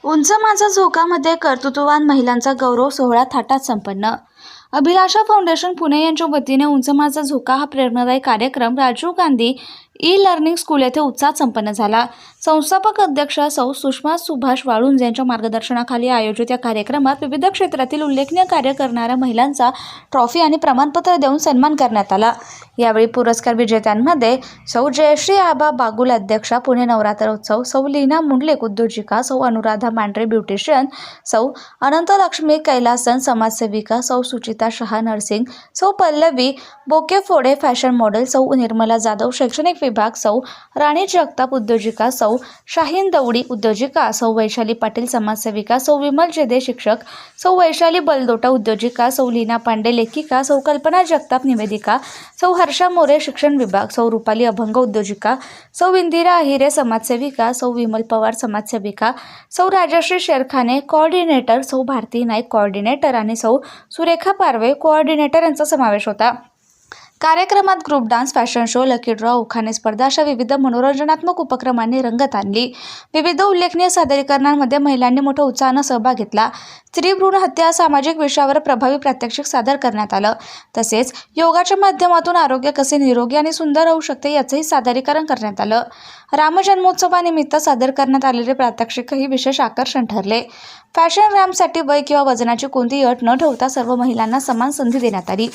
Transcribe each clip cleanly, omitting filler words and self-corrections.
उंच माझा झोकामध्ये कर्तृत्ववान महिलांचा गौरव सोहळा थाटात संपन्न. अभिलाषा फाउंडेशन पुणे यांच्या वतीने उंच माझा झोका हा प्रेरणादायी कार्यक्रम राजीव गांधी ई-लर्निंग स्कूल येथे उत्साहात संपन्न झाला. संस्थापक अध्यक्षा सौ सुषमा सुभाष वाळुंज यांच्या मार्गदर्शनाखाली आयोजित या कार्यक्रमात विविध क्षेत्रातील उल्लेखनीय कार्य करणाऱ्या महिलांचा ट्रॉफी आणि प्रमाणपत्र देऊन सन्मान करण्यात आला. यावेळी पुरस्कार विजेत्यांमध्ये सौ जयश्री आबा बागुल अध्यक्षा पुणे नवरात्रोत्सव, सौ लीना मुंडलिक उद्योजिका, सौ अनुराधा मांढरे ब्युटिशियन, सौ अनंतलक्ष्मी कैलासन समाजसेविका, सौ सुचिता शहा नर्सिंग, सौ पल्लवी बोकेफोडे फॅशन मॉडेल, सौ निर्मला जाधव शैक्षणिक विभाग, सौ राणी जगताप उद्योजिका, सौ शाहीन दौडी उद्योजिका, सौ वैशाली पाटील समाजसेविका, सौ विमल जेदे शिक्षक, सौ वैशाली बलदोटा उद्योजिका, सौ लीना पांडे लेखिका, सौ कल्पना जगताप निवेदिका, सौ हर्षा मोरे शिक्षण विभाग, सौ रुपाली अभंग उद्योजिका, सौ इंदिरा अहिरे समाजसेविका, सौ विमल पवार समाजसेविका, सौ राजश्री शेरखाने कोऑर्डिनेटर, सौ भारती नाईक कोऑर्डिनेटर आणि सौ सुरेखा पारवे कोऑर्डिनेटर यांचा समावेश होता. कार्यक्रमात group dance, fashion show, lucky draw, उखाणे स्पर्धा अशा विविध मनोरंजनात्मक उपक्रमांनी रंगत आणली. विविध उल्लेखनीय सादरीकरणांमध्ये महिलांनी मोठ्या उत्साहानं सहभाग घेतला. स्त्री भ्रूण हत्या सामाजिक विषयावर प्रभावी प्रात्यक्षिक सादर करण्यात आलं. तसेच योगाच्या माध्यमातून आरोग्य कसे निरोगी आणि सुंदर होऊ शकते याचंही सादरीकरण करण्यात आलं. रामजन्मोत्सवानिमित्त सादर करण्यात आलेले प्रात्यक्षिकही विशेष आकर्षण ठरले. फॅशन रॅम्पसाठी वय किंवा वजनाची कोणतीही अट न ठेवता सर्व महिलांना समान संधी देण्यात आली.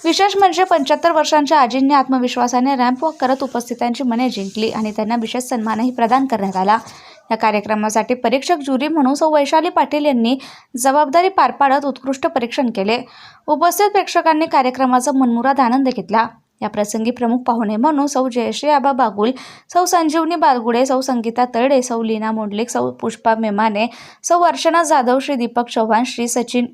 विशेष म्हणजे 75 वर्षांच्या आजींनी आत्मविश्वासाने रॅम्प वॉक करत उपस्थितांची मने जिंकली आणि त्यांना विशेष सन्मानही प्रदान करण्यात आला. या कार्यक्रमासाठी परीक्षक ज्युरी म्हणून सौ वैशाली पाटील यांनी जबाबदारी पार पाडत उत्कृष्ट परीक्षण केले. उपस्थित प्रेक्षकांनी कार्यक्रमाचा मनमुराद आनंद घेतला. या प्रसंगी प्रमुख पाहुणे म्हणून सौ जयश्री आबा बागुल, सौ संजीवनी बालगुडे, सौ संगीता तळडे, सौ लीना मुंडलिक, सौ पुष्पा मेमाने, सौ अर्चना जाधव, श्री दीपक चव्हाण, श्री सचिन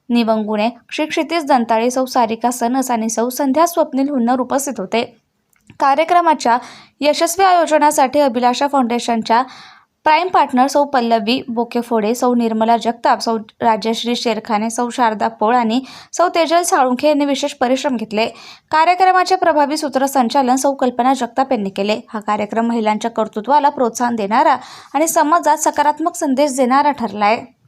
निवंगुणे, श्री क्षितिज दंताळे, सौ सारिका सनस आणि सौ संध्या स्वप्नील हुन्नर उपस्थित होते. कार्यक्रमाच्या यशस्वी आयोजनासाठी अभिलाषा फाउंडेशनच्या प्राईम पार्टनर सौ पल्लवी बोकेफोडे, सौ निर्मला जगताप, सौ राजश्री शेरखाने, सौ शारदा पोळ आणि सौ तेजल साळुंखे यांनी विशेष परिश्रम घेतले. कार्यक्रमाचे प्रभावी सूत्रसंचालन सौ कल्पना जगताप यांनी केले. हा कार्यक्रम महिलांच्या कर्तृत्वाला प्रोत्साहन देणारा आणि समाजात सकारात्मक संदेश देणारा ठरला आहे.